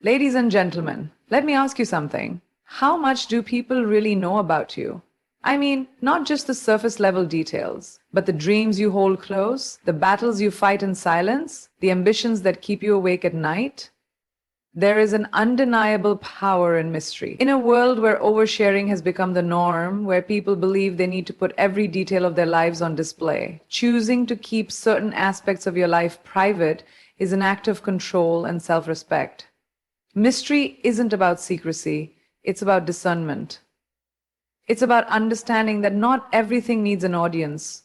Ladies and gentlemen, let me ask you something. How much do people really know about you? I mean, not just the surface level details, but the dreams you hold close, the battles you fight in silence, the ambitions that keep you awake at night. There is an undeniable power in mystery. In a world where oversharing has become the norm, where people believe they need to put every detail of their lives on display, choosing to keep certain aspects of your life private is an act of control and self respect. Mystery isn't about secrecy, it's about discernment. It's about understanding that not everything needs an audience,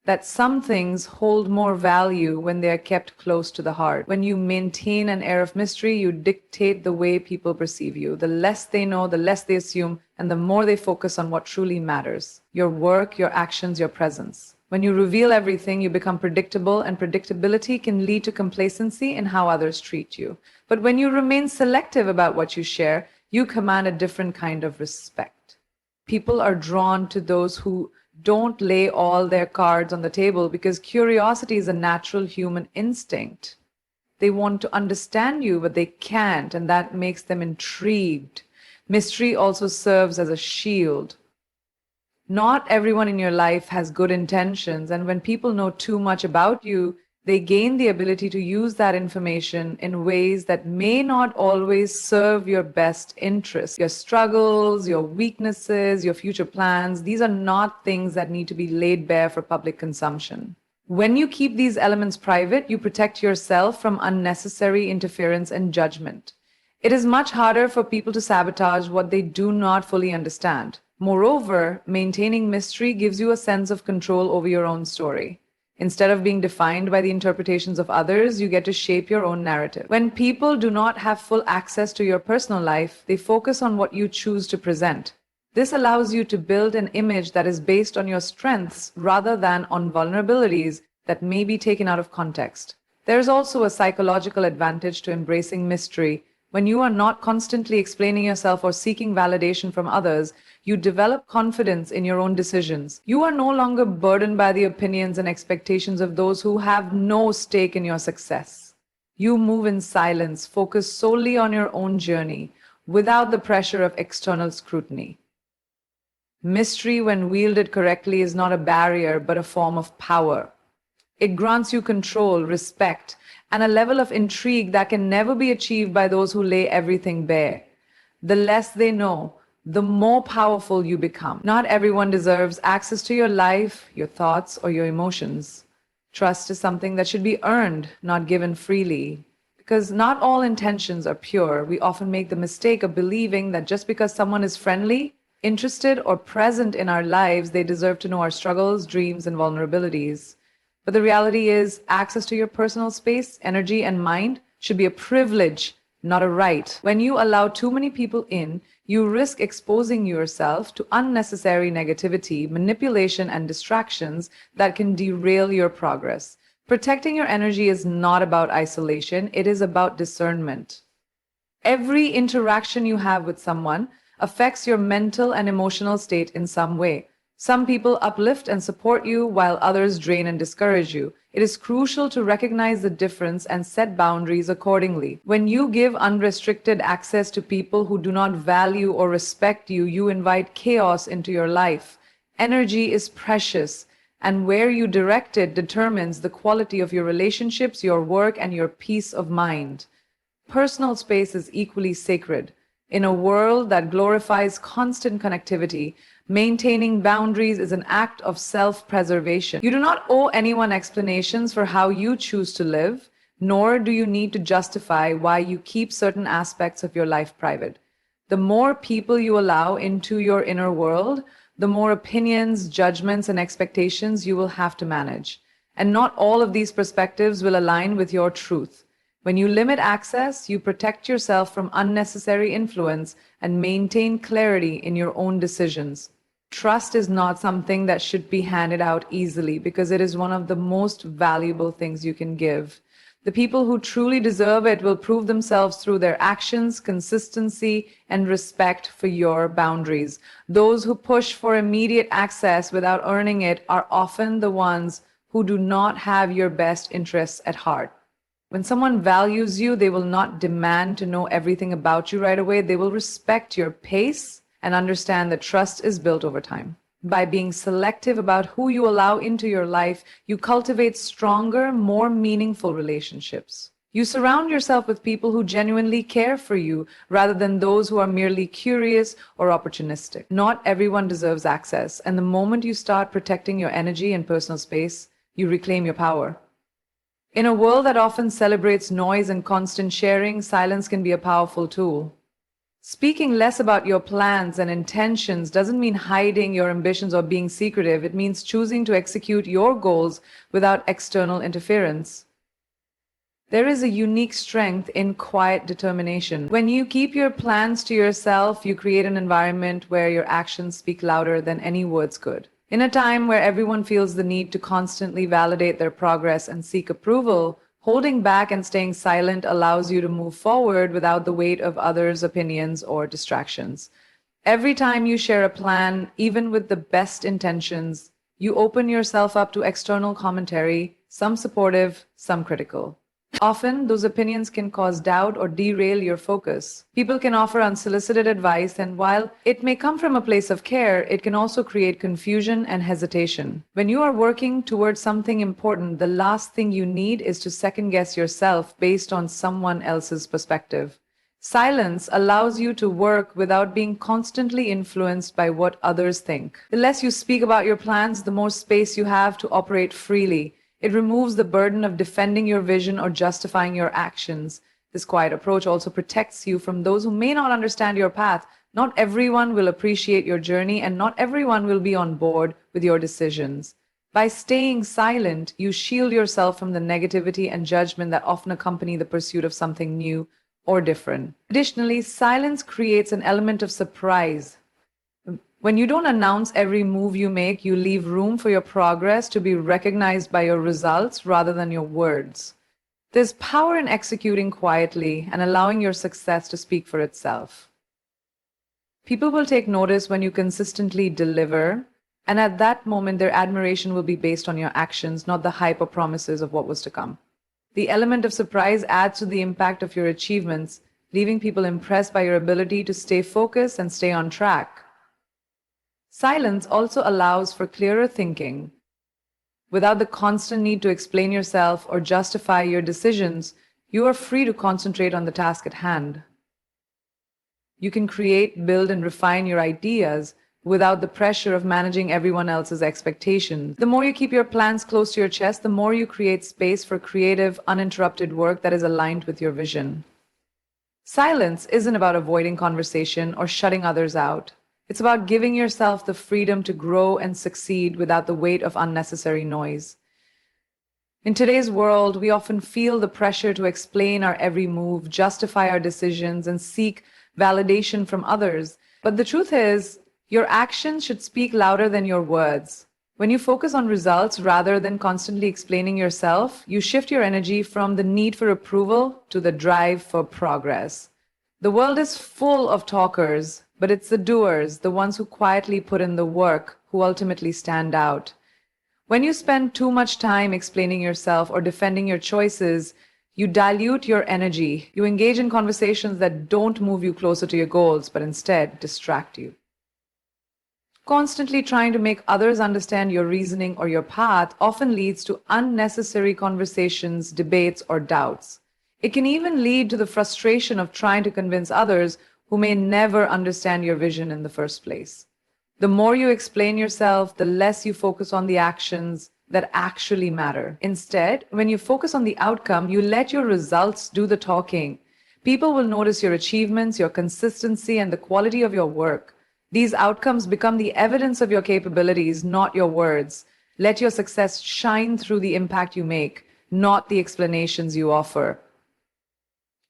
that some things hold more value when they are kept close to the heart. When you maintain an air of mystery, you dictate the way people perceive you. The less they know, the less they assume, and the more they focus on what truly matters: your work, your actions, your presence. When you reveal everything, you become predictable, and predictability can lead to complacency in how others treat you. But when you remain selective about what you share, you command a different kind of respect. People are drawn to those who don't lay all their cards on the table because curiosity is a natural human instinct. They want to understand you, but they can't, and that makes them intrigued. Mystery also serves as a shield. Not everyone in your life has good intentions, and when people know too much about you, they gain the ability to use that information in ways that may not always serve your best interests. Your struggles, your weaknesses, your future plans, these are not things that need to be laid bare for public consumption. When you keep these elements private, you protect yourself from unnecessary interference and judgment. It is much harder for people to sabotage what they do not fully understand. Moreover, maintaining mystery gives you a sense of control over your own story. Instead of being defined by the interpretations of others, you get to shape your own narrative. When people do not have full access to your personal life, they focus on what you choose to present. This allows you to build an image that is based on your strengths rather than on vulnerabilities that may be taken out of context. There is also a psychological advantage to embracing mystery. When you are not constantly explaining yourself or seeking validation from others, you develop confidence in your own decisions. You are no longer burdened by the opinions and expectations of those who have no stake in your success. You move in silence, focus solely on your own journey, without the pressure of external scrutiny. Mystery, when wielded correctly, is not a barrier, but a form of power. It grants you control, respect, and a level of intrigue that can never be achieved by those who lay everything bare. The less they know, the more powerful you become. Not everyone deserves access to your life, your thoughts, or your emotions. Trust is something that should be earned, not given freely. Because not all intentions are pure, we often make the mistake of believing that just because someone is friendly, interested, or present in our lives, they deserve to know our struggles, dreams, and vulnerabilities. But the reality is, access to your personal space, energy, and mind should be a privilege, not a right. When you allow too many people in, you risk exposing yourself to unnecessary negativity, manipulation, and distractions that can derail your progress. Protecting your energy is not about isolation, it is about discernment. Every interaction you have with someone affects your mental and emotional state in some way. Some people uplift and support you, while others drain and discourage you. It is crucial to recognize the difference and set boundaries accordingly. When you give unrestricted access to people who do not value or respect you, you invite chaos into your life. Energy is precious, and where you direct it determines the quality of your relationships, your work, and your peace of mind. Personal space is equally sacred. In a world that glorifies constant connectivity, maintaining boundaries is an act of self-preservation. You do not owe anyone explanations for how you choose to live, nor do you need to justify why you keep certain aspects of your life private. The more people you allow into your inner world, the more opinions, judgments, and expectations you will have to manage. And not all of these perspectives will align with your truth. When you limit access, you protect yourself from unnecessary influence and maintain clarity in your own decisions. Trust is not something that should be handed out easily because it is one of the most valuable things you can give. The people who truly deserve it will prove themselves through their actions, consistency, and respect for your boundaries. Those who push for immediate access without earning it are often the ones who do not have your best interests at heart. When someone values you, they will not demand to know everything about you right away. They will respect your pace and understand that trust is built over time. By being selective about who you allow into your life, you cultivate stronger, more meaningful relationships. You surround yourself with people who genuinely care for you rather than those who are merely curious or opportunistic. Not everyone deserves access, and the moment you start protecting your energy and personal space, you reclaim your power. In a world that often celebrates noise and constant sharing, silence can be a powerful tool. Speaking less about your plans and intentions doesn't mean hiding your ambitions or being secretive. It means choosing to execute your goals without external interference. There is a unique strength in quiet determination. When you keep your plans to yourself, you create an environment where your actions speak louder than any words could. In a time where everyone feels the need to constantly validate their progress and seek approval, holding back and staying silent allows you to move forward without the weight of others' opinions or distractions. Every time you share a plan, even with the best intentions, you open yourself up to external commentary, some supportive, some critical. Often, those opinions can cause doubt or derail your focus. People can offer unsolicited advice, and while it may come from a place of care, it can also create confusion and hesitation. When you are working towards something important, the last thing you need is to second guess yourself based on someone else's perspective. Silence allows you to work without being constantly influenced by what others think. The less you speak about your plans, the more space you have to operate freely. It removes the burden of defending your vision or justifying your actions. This quiet approach also protects you from those who may not understand your path. Not everyone will appreciate your journey, and not everyone will be on board with your decisions. By staying silent, you shield yourself from the negativity and judgment that often accompany the pursuit of something new or different. Additionally, silence creates an element of surprise. When you don't announce every move you make, you leave room for your progress to be recognized by your results rather than your words. There's power in executing quietly and allowing your success to speak for itself. People will take notice when you consistently deliver, and at that moment, their admiration will be based on your actions, not the hype or promises of what was to come. The element of surprise adds to the impact of your achievements, leaving people impressed by your ability to stay focused and stay on track. Silence also allows for clearer thinking. Without the constant need to explain yourself or justify your decisions, you are free to concentrate on the task at hand. You can create, build, and refine your ideas without the pressure of managing everyone else's expectations. The more you keep your plans close to your chest, the more you create space for creative, uninterrupted work that is aligned with your vision. Silence isn't about avoiding conversation or shutting others out. It's about giving yourself the freedom to grow and succeed without the weight of unnecessary noise. In today's world, we often feel the pressure to explain our every move, justify our decisions, and seek validation from others. But the truth is, your actions should speak louder than your words. When you focus on results rather than constantly explaining yourself, you shift your energy from the need for approval to the drive for progress. The world is full of talkers, but it's the doers, the ones who quietly put in the work, who ultimately stand out. When you spend too much time explaining yourself or defending your choices, you dilute your energy. You engage in conversations that don't move you closer to your goals, but instead distract you. Constantly trying to make others understand your reasoning or your path often leads to unnecessary conversations, debates, or doubts. It can even lead to the frustration of trying to convince others who may never understand your vision in the first place. The more you explain yourself, the less you focus on the actions that actually matter. Instead, when you focus on the outcome, you let your results do the talking. People will notice your achievements, your consistency, and the quality of your work. These outcomes become the evidence of your capabilities, not your words. Let your success shine through the impact you make, not the explanations you offer.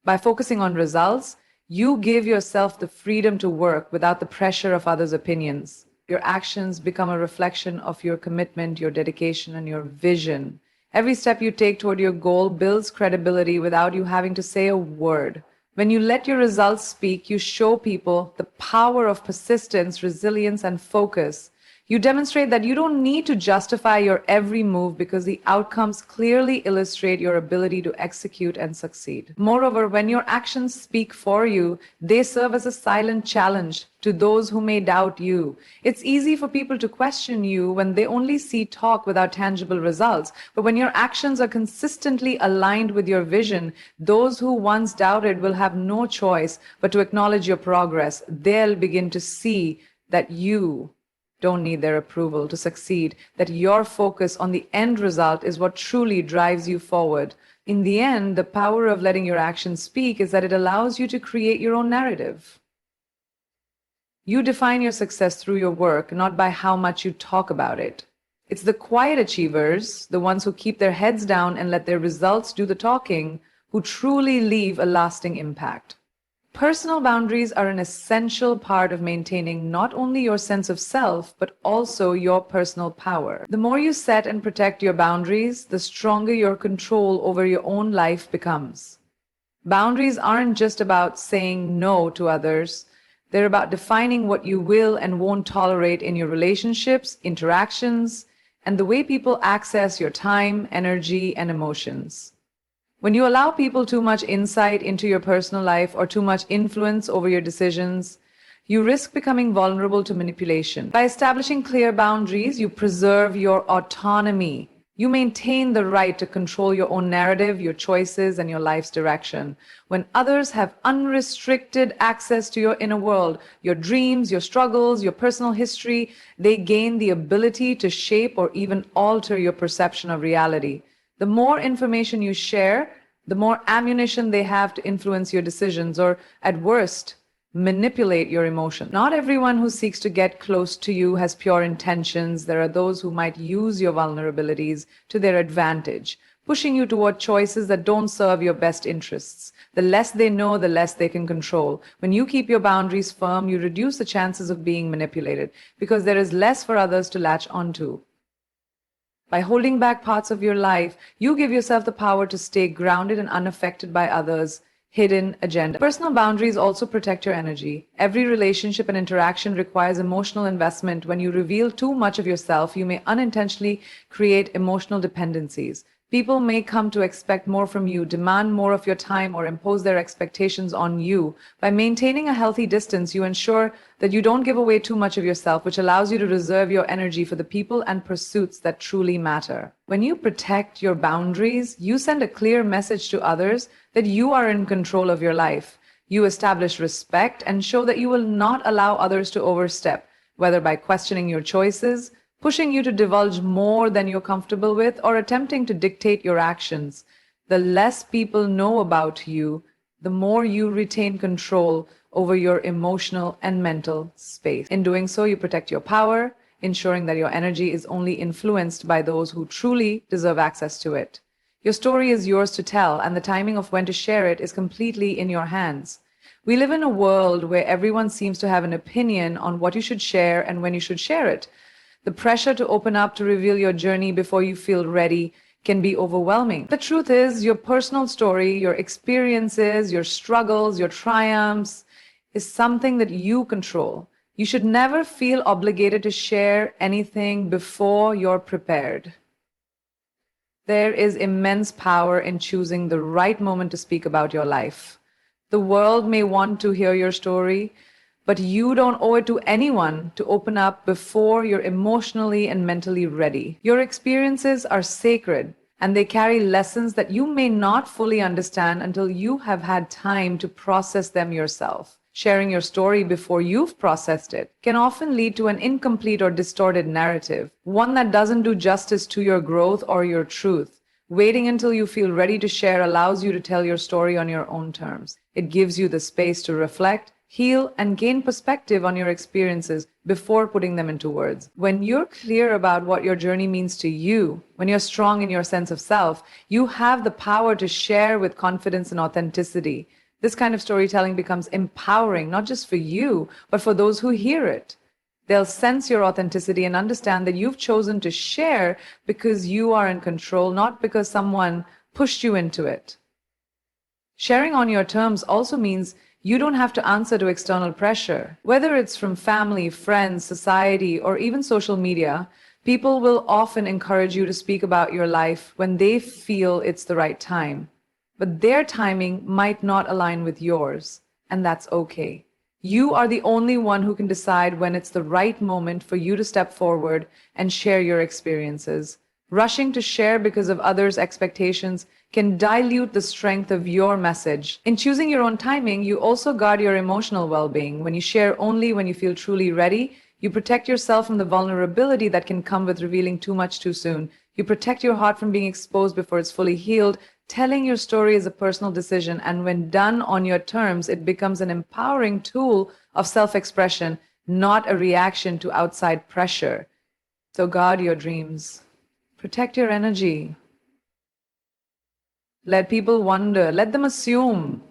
By focusing on results, you give yourself the freedom to work without the pressure of others' opinions. Your actions become a reflection of your commitment, your dedication, and your vision. Every step you take toward your goal builds credibility without you having to say a word. When you let your results speak, you show people the power of persistence, resilience, and focus. You demonstrate that you don't need to justify your every move because the outcomes clearly illustrate your ability to execute and succeed. Moreover, when your actions speak for you, they serve as a silent challenge to those who may doubt you. It's easy for people to question you when they only see talk without tangible results. But when your actions are consistently aligned with your vision, those who once doubted will have no choice but to acknowledge your progress. They'll begin to see that you don't need their approval to succeed, that your focus on the end result is what truly drives you forward. In the end, the power of letting your actions speak is that it allows you to create your own narrative. You define your success through your work, not by how much you talk about it. It's the quiet achievers, the ones who keep their heads down and let their results do the talking, who truly leave a lasting impact. Personal boundaries are an essential part of maintaining not only your sense of self, but also your personal power. The more you set and protect your boundaries, the stronger your control over your own life becomes. Boundaries aren't just about saying no to others. They're about defining what you will and won't tolerate in your relationships, interactions, and the way people access your time, energy, and emotions. When you allow people too much insight into your personal life or too much influence over your decisions, you risk becoming vulnerable to manipulation. By establishing clear boundaries, you preserve your autonomy. You maintain the right to control your own narrative, your choices, and your life's direction. When others have unrestricted access to your inner world, your dreams, your struggles, your personal history, they gain the ability to shape or even alter your perception of reality. The more information you share, the more ammunition they have to influence your decisions or, at worst, manipulate your emotions. Not everyone who seeks to get close to you has pure intentions. There are those who might use your vulnerabilities to their advantage, pushing you toward choices that don't serve your best interests. The less they know, the less they can control. When you keep your boundaries firm, you reduce the chances of being manipulated because there is less for others to latch onto. By holding back parts of your life, you give yourself the power to stay grounded and unaffected by others' hidden agenda. Personal boundaries also protect your energy. Every relationship and interaction requires emotional investment. When you reveal too much of yourself, you may unintentionally create emotional dependencies. People may come to expect more from you, demand more of your time, or impose their expectations on you. By maintaining a healthy distance, you ensure that you don't give away too much of yourself, which allows you to reserve your energy for the people and pursuits that truly matter. When you protect your boundaries, you send a clear message to others that you are in control of your life. You establish respect and show that you will not allow others to overstep, whether by questioning your choices, pushing you to divulge more than you're comfortable with, or attempting to dictate your actions. The less people know about you, the more you retain control over your emotional and mental space. In doing so, you protect your power, ensuring that your energy is only influenced by those who truly deserve access to it. Your story is yours to tell, and the timing of when to share it is completely in your hands. We live in a world where everyone seems to have an opinion on what you should share and when you should share it. The pressure to open up, to reveal your journey before you feel ready, can be overwhelming. The truth is, your personal story, your experiences, your struggles, your triumphs, is something that you control. You should never feel obligated to share anything before you're prepared. There is immense power in choosing the right moment to speak about your life. The world may want to hear your story, but you don't owe it to anyone to open up before you're emotionally and mentally ready. Your experiences are sacred, and they carry lessons that you may not fully understand until you have had time to process them yourself. Sharing your story before you've processed it can often lead to an incomplete or distorted narrative, one that doesn't do justice to your growth or your truth. Waiting until you feel ready to share allows you to tell your story on your own terms. It gives you the space to reflect, heal, and gain perspective on your experiences before putting them into words. When you're clear about what your journey means to you, when you're strong in your sense of self, you have the power to share with confidence and authenticity. This kind of storytelling becomes empowering, not just for you, but for those who hear it. They'll sense your authenticity and understand that you've chosen to share because you are in control, not because someone pushed you into it. Sharing on your terms also means You don't have to answer to external pressure. Whether it's from family, friends, society, or even social media, people will often encourage you to speak about your life when they feel it's the right time. But their timing might not align with yours, and that's okay. You are the only one who can decide when it's the right moment for you to step forward and share your experiences. Rushing to share because of others' expectations can dilute the strength of your message. In choosing your own timing, you also guard your emotional well being. When you share only when you feel truly ready, you protect yourself from the vulnerability that can come with revealing too much too soon. You protect your heart from being exposed before it's fully healed. Telling your story is a personal decision, and when done on your terms, it becomes an empowering tool of self expression, not a reaction to outside pressure. So guard your dreams, protect your energy. Let people wonder, let them assume,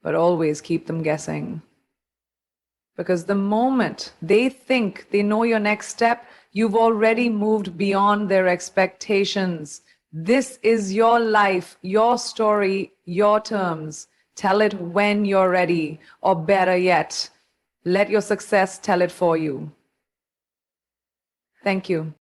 but always keep them guessing. Because the moment they think they know your next step, you've already moved beyond their expectations. This is your life, your story, your terms. Tell it when you're ready, or better yet, let your success tell it for you. Thank you.